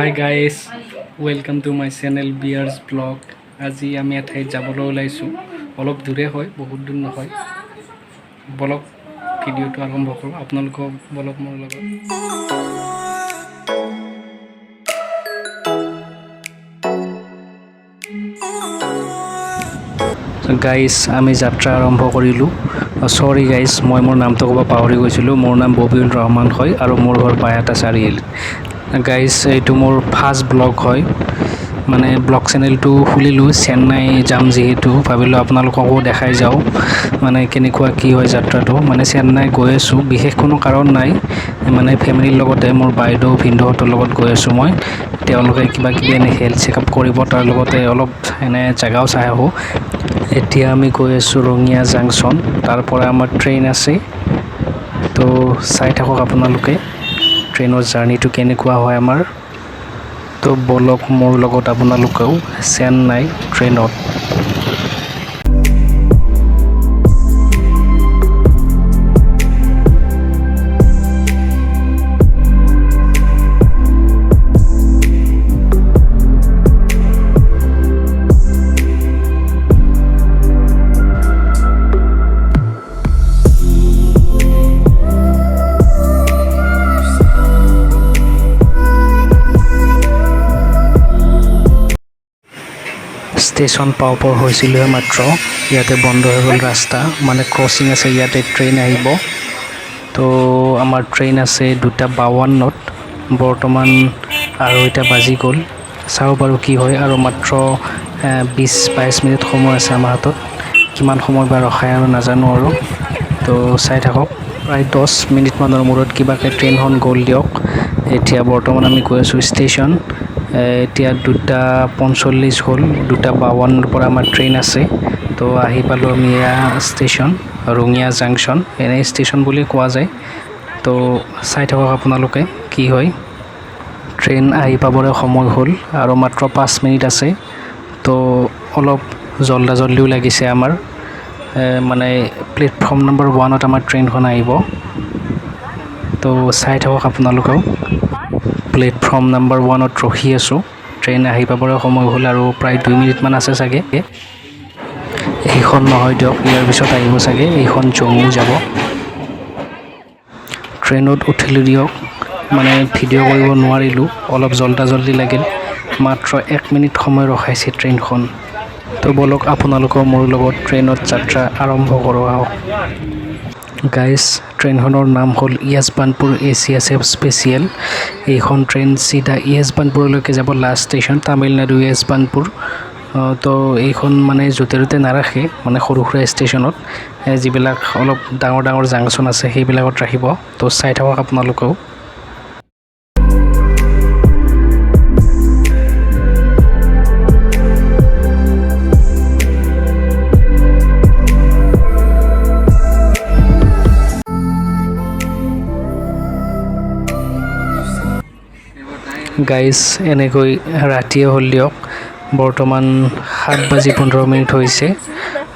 High guys welcome to my channel বিয়াৰ্ছ blog. আজি আমি এঠাইত যাবলৈ ওলাইছোঁ। অলপ দূৰে হয়, বহুত দূৰ নহয়। বলক ভিডিঅ'টো আৰম্ভ কৰোঁ, আপোনালোকক বলক মোৰ লগত। গাইজ আমি যাত্ৰা আৰম্ভ কৰিলোঁ। চৰি গাইজ, মই মোৰ নামটো ক'ব পাহৰি গৈছিলোঁ। মোৰ নাম ববিউল ৰহমান হয় আৰু মোৰ ঘৰ বায়হাটা চাৰিআলি। গাইজ এইটো মোৰ ফাৰ্ষ্ট ব্লগ হয়, মানে ব্লগ চেনেলটো খুলিলোঁ। চেন্নাই যাম যিহেতু ভাবিলোঁ আপোনালোককো দেখাই যাওঁ মানে কেনেকুৱা কি হয় যাত্ৰাটো। মানে চেন্নাই গৈ আছোঁ, বিশেষ কোনো কাৰণ নাই, মানে ফেমিলিৰ লগতে মোৰ বাইদেউ ভিনদেউহঁতৰ লগত গৈ আছোঁ মই। তেওঁলোকে কিবা কিবি এনে হেল্থ চেকআপ কৰিব, তাৰ লগতে অলপ এনে জেগাও চাই আহোঁ। এতিয়া আমি গৈ আছোঁ ৰঙিয়া জাংচন, তাৰ পৰা আমাৰ ট্ৰেইন আছে। তো চাই থাকক আপোনালোকে ট্ৰেইনৰ জাৰ্ণিটো কেনেকুৱা হয় আমাৰ। তো বলক মোৰ লগত আপোনালোকেও চেন্নাই ট্ৰেইনত। ষ্টেচন পাব হৈছিলোঁ মাত্ৰ, ইয়াতে বন্ধ হৈ গ'ল ৰাস্তা, মানে ক্ৰচিং আছে, ইয়াতে ট্ৰেইন আহিব। তো আমাৰ ট্ৰেইন আছে 2:52, বৰ্তমান 2:30 বাজি গ'ল। চাওঁ বাৰু কি হয়, আৰু মাত্ৰ 20-22 মিনিট সময় আছে আমাৰ হাতত। কিমান সময় বা ৰখায় আৰু নাজানো আৰু। তো চাই থাকক, প্ৰায় 10 মিনিটমানৰ মূৰত কিবাকৈ ট্ৰেইনখন গ'ল দিয়ক। এতিয়া বৰ্তমান আমি গৈ আছোঁ ষ্টেচন। এতিয়া 2:45 হ'ল, 2:52 পৰা আমাৰ ট্ৰেইন আছে। তো আহি পালোঁ আমি এয়া ষ্টেচন ৰঙিয়া জাংচন, এনে ষ্টেচন বুলি কোৱা যায়। তো চাই থাকক আপোনালোকে কি হয়। ট্ৰেইন আহি পাবলৈ সময় হ'ল আৰু মাত্ৰ 5 মিনিট আছে। তো অলপ জল্দিও লাগিছে আমাৰ, মানে প্লেটফৰ্ম নম্বৰ 1ত আমাৰ ট্ৰেইনখন আহিব। তো চাই থাকক আপোনালোকেও। প্লেটফৰ্ম নম্বৰ 1ত ৰখি আছোঁ, ট্ৰেইন আহি পাবলৈ সময় হ'ল আৰু প্ৰায় 2 মিনিটমান আছে চাগে। এইখন নহয় দিয়ক, ইয়াৰ পিছত আহিব চাগে, এইখন জম্মু যাব। ট্ৰেইনত উঠিলোঁ দিয়ক, মানে ভিডিঅ' কৰিব নোৱাৰিলোঁ, অলপ জল্দি লাগিল। মাত্ৰ 1 মিনিট সময় ৰখাইছে ট্ৰেইনখন। তো বলক আপোনালোকেও মোৰ লগত ট্ৰেইনত যাত্ৰা আৰম্ভ কৰোঁ আহক। গাইজ ট্ৰেইনখনৰ নাম হ'ল য়াজবানপুৰ এছিয়াছ স্পেচিয়েল। এইখন ট্ৰেইন চিধা য়াজবানপুৰলৈকে যাব, লাষ্ট ষ্টেচন তামিলনাডু য়াজবানপুৰ। তো এইখন মানে য'তে ত'তে নাৰাখে, মানে সৰু সুৰা ষ্টেচনত যিবিলাক অলপ ডাঙৰ জাংচন আছে সেইবিলাকত ৰাখিব। তো চাই থাকক আপোনালোকেও। গাইজ এনেকৈ ৰাতিয়ে হ'ল দিয়ক, বৰ্তমান 7:15 হৈছে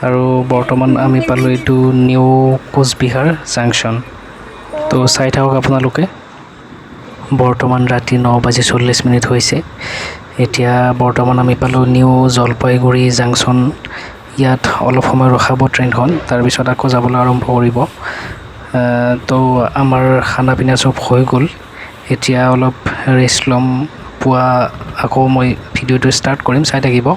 আৰু বৰ্তমান আমি পালোঁ এইটো নিউ কোচবিহাৰ জাংচন। তো চাই থাকক আপোনালোকে। বৰ্তমান ৰাতি 9:40 হৈছে। এতিয়া বৰ্তমান আমি পালোঁ নিউ জলপাইগুৰি জাংচন। ইয়াত অলপ সময় ৰখাব ট্ৰেইনখন, তাৰপিছত আকৌ যাবলৈ আৰম্ভ কৰিব। তো আমাৰ খানা পিনা চব হৈ গ'ল, এতিয়া অলপ ৰেষ্ট ল'ম। পুৱা আকৌ মই ভিডিঅ'টো ষ্টাৰ্ট কৰিম, চাই থাকিব।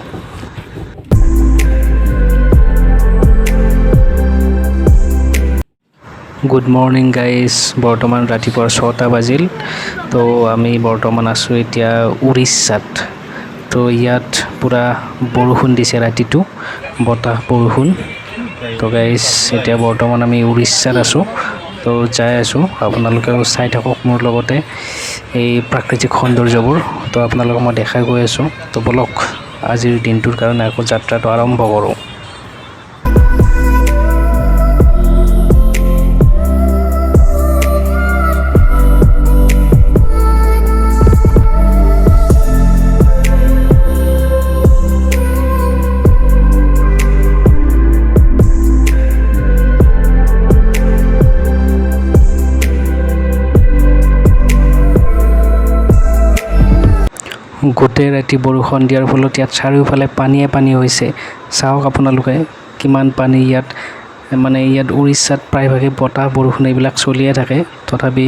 গুড মৰ্ণিং গাইজ, বৰ্তমান ৰাতিপুৱা 6টা বাজিল। তো আমি বৰ্তমান আছোঁ এতিয়া উৰিষ্যাত। তো ইয়াত পূৰা বৰষুণ দিছে ৰাতিটো, বতাহ বৰষুণ। তো গাইজ এতিয়া বৰ্তমান আমি উৰিষ্যাত আছোঁ। তো যাই আছোঁ, আপোনালোকেও চাই থাকক মোৰ লগতে এই প্ৰাকৃতিক সৌন্দৰ্যবোৰ। তো আপোনালোকক মই দেখাই গৈ আছোঁ। তো বলক আজিৰ দিনটোৰ কাৰণে আকৌ যাত্ৰাটো আৰম্ভ কৰোঁ। গোটেই ৰাতি বৰষুণ দিয়াৰ ফলত ইয়াত চাৰিওফালে পানীয়ে পানী হৈছে। চাওক আপোনালোকে কিমান পানী ইয়াত, মানে ইয়াত উৰিষ্যাত প্ৰায়ভাগে বতাহ বৰষুণ এইবিলাক চলিয়ে থাকে। তথাপি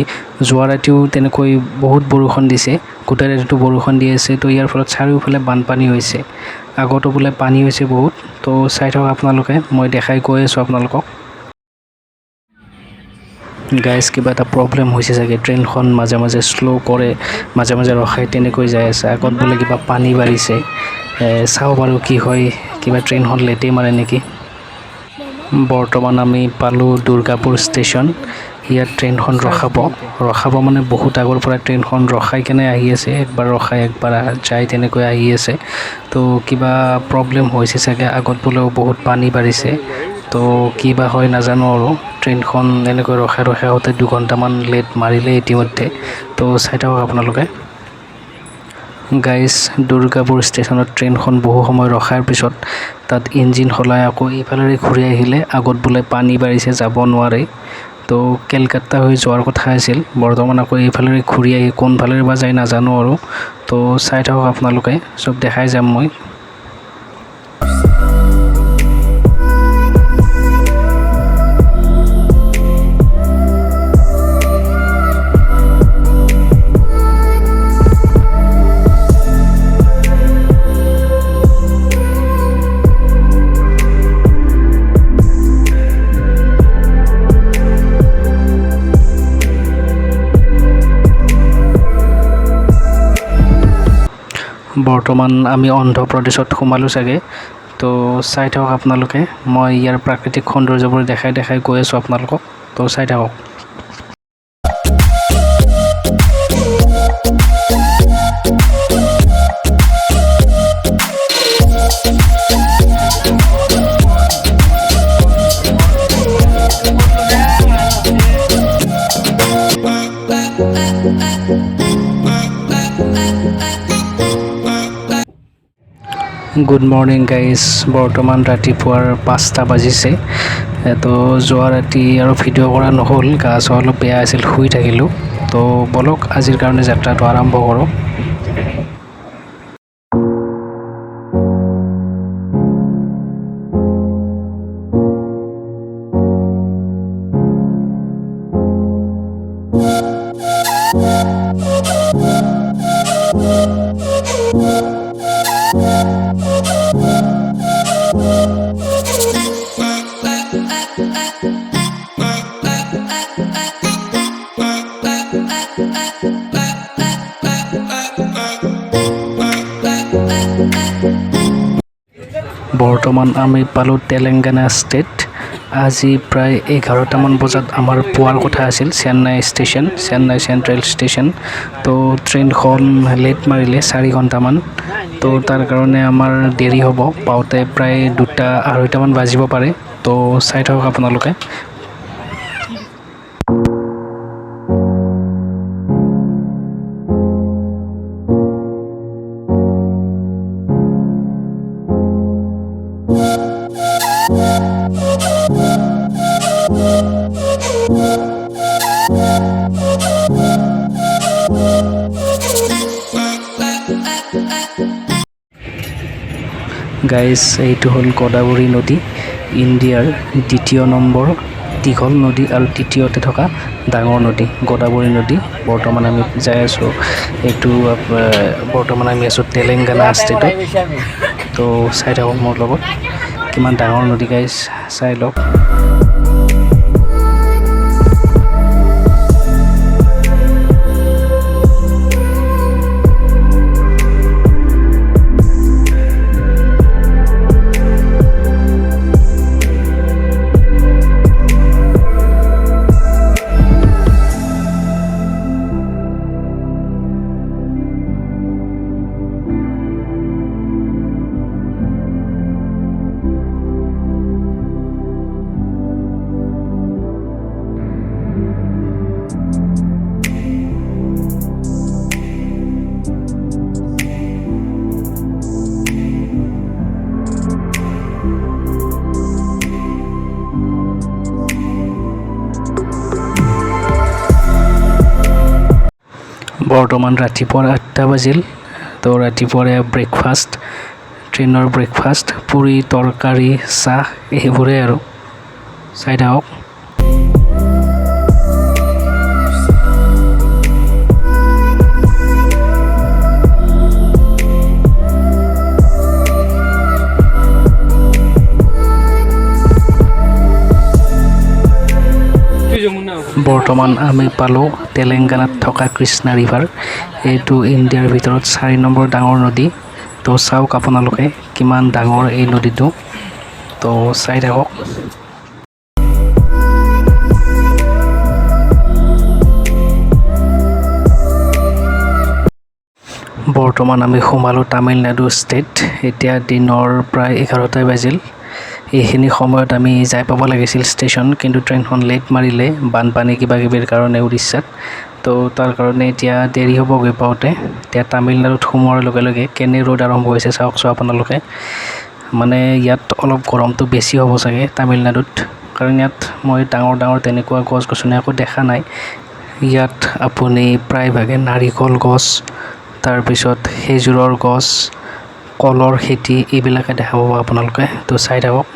যোৱা ৰাতিও তেনেকৈ বহুত বৰষুণ দিছে, গোটেই ৰাতিটো বৰষুণ দি আছে। তো ইয়াৰ ফলত চাৰিওফালে বানপানী হৈছে, আগতো বোলে পানী হৈছে বহুত। তো চাই থাকক আপোনালোকে, মই দেখাই গৈ আছোঁ আপোনালোকক। গাইজ কিবা এটা প্ৰব্লেম হৈছে চাগে, ট্ৰেইনখন মাজে মাজে শ্ল' কৰে, মাজে মাজে ৰখাই তেনেকৈ যাই আছে। আগত বোলে কিবা পানী বাঢ়িছে, চাওঁ বাৰু কি হয়, কিবা ট্ৰেইনখন লেটেই মাৰে নেকি। বৰ্তমান আমি পালোঁ দুৰ্গাপুৰ ষ্টেচন। ইয়াত ট্ৰেইনখন ৰখাব মানে বহুত আগৰ পৰা ট্ৰেইনখন ৰখাই কেনে আহি আছে, একবাৰ ৰখাই একবাৰ যায় তেনেকৈ আহি আছে। তো কিবা প্ৰব্লেম হৈছে চাগে, আগত বোলেও বহুত পানী বাঢ়িছে। তো কি বা হয় নাজানো আৰু, ট্ৰেইনখন এনেকৈ ৰখাই আহোঁতে 2 ঘণ্টামান লেট মাৰিলে ইতিমধ্যে। তো চাই থাকক আপোনালোকে। গাইজ দুৰ্গাপুৰ ষ্টেচনত ট্ৰেইনখন বহু সময় ৰখাৰ পিছত তাত ইঞ্জিন সলাই আকৌ এইফালেৰে ঘূৰি আহিলে, আগত বোলে পানী বাঢ়িছে যাব নোৱাৰে। তো কেলকাতা হৈ যোৱাৰ কথা আছিল, বৰ্তমান আকৌ এইফালেৰে ঘূৰি আহি কোনফালেৰে বা যায় নাজানো আৰু। তো চাই থাকক আপোনালোকে, চব দেখাই যাম মই। বৰ্তমান আমি অন্ধ্ৰপ্ৰদেশত সোমালোঁ চাগে। তো চাই থাকক আপোনালোকে, মই ইয়াৰ প্ৰাকৃতিক সৌন্দৰ্যবোৰ দেখাই গৈ আছোঁ আপোনালোকক। তো চাই থাকক। গুড মৰ্ণিং গাইজ, বৰ্তমান ৰাতিপুৱাৰ 5টা বাজিছে। তো যোৱা ৰাতি আৰু ভিডিঅ' কৰা নহ'ল, গা চা অলপ বেয়া আছিল, শুই থাকিলোঁ। তো বলক আজিৰ কাৰণে যাত্ৰাটো আৰম্ভ কৰোঁ। বৰ্তমান আমি পালোঁ তেলেংগানা ষ্টেট। আজি প্ৰায় 11টামান বজাত আমাৰ পোৱাৰ কথা আছিল চেন্নাই চেন্ট্ৰেল ষ্টেচন। তো ট্ৰেইনখন লেট মাৰিলে 4 ঘণ্টামান। তো তাৰ কাৰণে আমাৰ দেৰি হ'ব, পাওঁতে প্ৰায় 2-2:30মান বাজিব পাৰে। তো চাই থাকক আপোনালোকে। গাইজ এইটো হ'ল গোদাবৰী নদী, ইণ্ডিয়াৰ 2য় নম্বৰ দীঘল নদী আৰু 3য়তে থকা ডাঙৰ নদী গোদাবৰী নদী। বৰ্তমান আমি যাই আছোঁ, বৰ্তমান আমি আছোঁ তেলেংগানা ষ্টেটত। তো চাই থাকক মোৰ লগত, কিমান ডাঙৰ নদী গাইজ, চাই লওক। বৰ্তমান ৰাতিপুৱাৰ 8টা বাজিল। তো ৰাতিপুৱাৰে ব্ৰেকফাষ্ট, ট্ৰেইনৰ ব্ৰেকফাষ্ট, পুৰি তৰকাৰী চাহ এইবোৰেই আৰু চাই থাকক। বৰ্তমান আমি পালোঁ তেলেংগানাত থকা কৃষ্ণা ৰিভাৰ। এইটো ইণ্ডিয়াৰ ভিতৰত 4 নম্বৰ ডাঙৰ নদী। তো চাওক আপোনালোকে কিমান ডাঙৰ এই নদীটো, তো চাই থাকক। বৰ্তমান আমি সোমালোঁ তামিলনাডু ষ্টেট। এতিয়া দিনৰ প্ৰায় 11টাই বাজিল। এইখিনি সময়ত আমি যাই পাব লাগিছিল ষ্টেচন, কিন্তু ট্ৰেইনখন লেট মাৰিলে বানপানী কিবা কিবিৰ কাৰণে উৰিষ্যাত। তো তাৰ কাৰণে এতিয়া দেৰি হ'ব গৈ পাওঁতে। এতিয়া তামিলনাডুত সোমোৱাৰ লগে লগে কেনে ৰ'দ আৰম্ভ হৈছে চাওকচোন আপোনালোকে। মানে ইয়াত অলপ গৰমটো বেছি হ'ব চাগে তামিলনাডুত, কাৰণ ইয়াত মই ডাঙৰ ডাঙৰ তেনেকুৱা গছ গছনি একো দেখা নাই। ইয়াত আপুনি প্ৰায়ভাগে নাৰিকল গছ, তাৰপিছত খেজুৰৰ গছ, কলৰ খেতি এইবিলাকে দেখা পাব আপোনালোকে। তো চাই থাকক।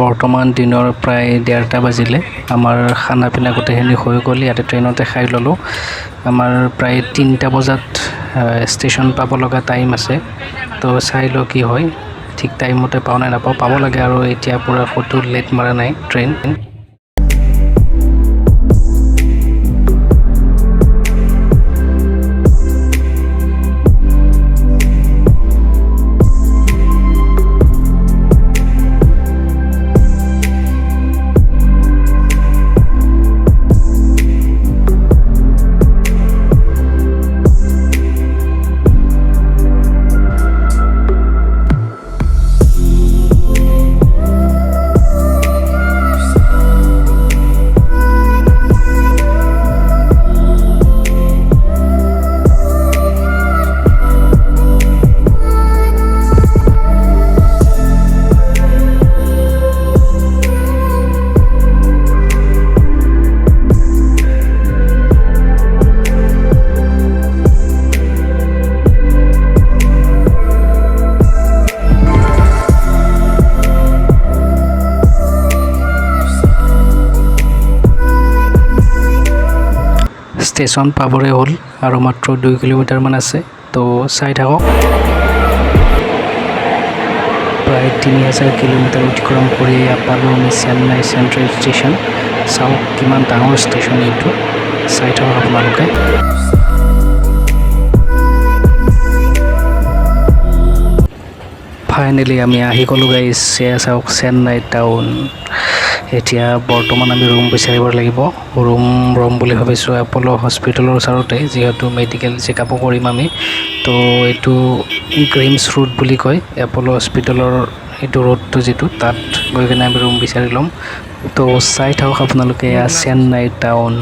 বৰ্তমান দিনৰ প্ৰায় 1:30টা বাজিলে। আমাৰ খানা পিনা গোটেইখিনি হৈ গ'ল, ইয়াতে ট্ৰেইনতে খাই ল'লোঁ। আমাৰ প্ৰায় 3টা বজাত ষ্টেচন পাব লগা টাইম আছে। তো চাই লওঁ কি হয়, ঠিক টাইমতে পাওঁ নে নাপাওঁ। পাব লাগে আৰু এতিয়া পূৰা ক'তো লেট মাৰা নাই ট্ৰেইন। ষ্টেচন পাবৰে হ'ল আৰু মাত্ৰ 2 কিলোমিটাৰমান আছে। তো চাই থাকক। প্ৰায় 3000 কিলোমিটাৰ অতিক্ৰম কৰি পালোঁ আমি চেন্নাই চেন্ট্ৰেল ষ্টেচন। চাওক কিমান ডাঙৰ ষ্টেচন এইটো, চাই থাকক আপোনালোকে। ফাইনেলি আমি আহি গ'লোঁ গাইজ। এয়া চাওক চেন্নাই টাউন। এতিয়া বৰ্তমান আমি ৰুম বিচাৰিব লাগিব। ৰুম বুলি ভাবিছোঁ এপ'ল' হস্পিটেলৰ ওচৰতে, যিহেতু মেডিকেল চেকআপো কৰিম আমি। তো এইটো গ্ৰীমছ ৰোড বুলি কয়, এপ'ল' হস্পিটেলৰ এইটো ৰোডটো যিটো, তাত গৈ কিনে আমি ৰুম বিচাৰি ল'ম। তো চাই থাকক আপোনালোকে, এয়া চেন্নাই টাউন।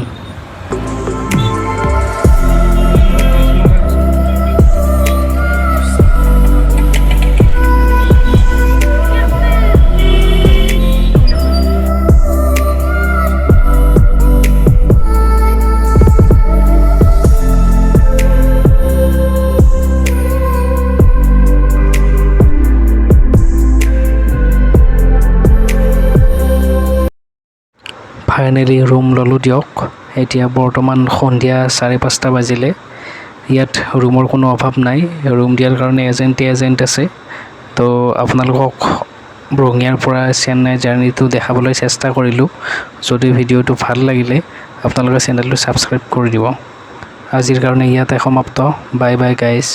ফাইনেলি ৰুম ল'লোঁ দিয়ক। এতিয়া বৰ্তমান সন্ধিয়া 5:30 বাজিলে। ইয়াত ৰুমৰ কোনো অভাৱ নাই, ৰুম দিয়াৰ কাৰণে এজেণ্ট আছে। তো আপোনালোকক ৰঙিয়াৰ পৰা চেন্নাই জাৰ্ণিটো দেখাবলৈ চেষ্টা কৰিলোঁ। যদি ভিডিঅ'টো ভাল লাগিলে আপোনালোকে চেনেলটো ছাবস্ক্ৰাইব কৰি দিব। আজিৰ কাৰণে ইয়াতে সমাপ্ত। Bye bye guys.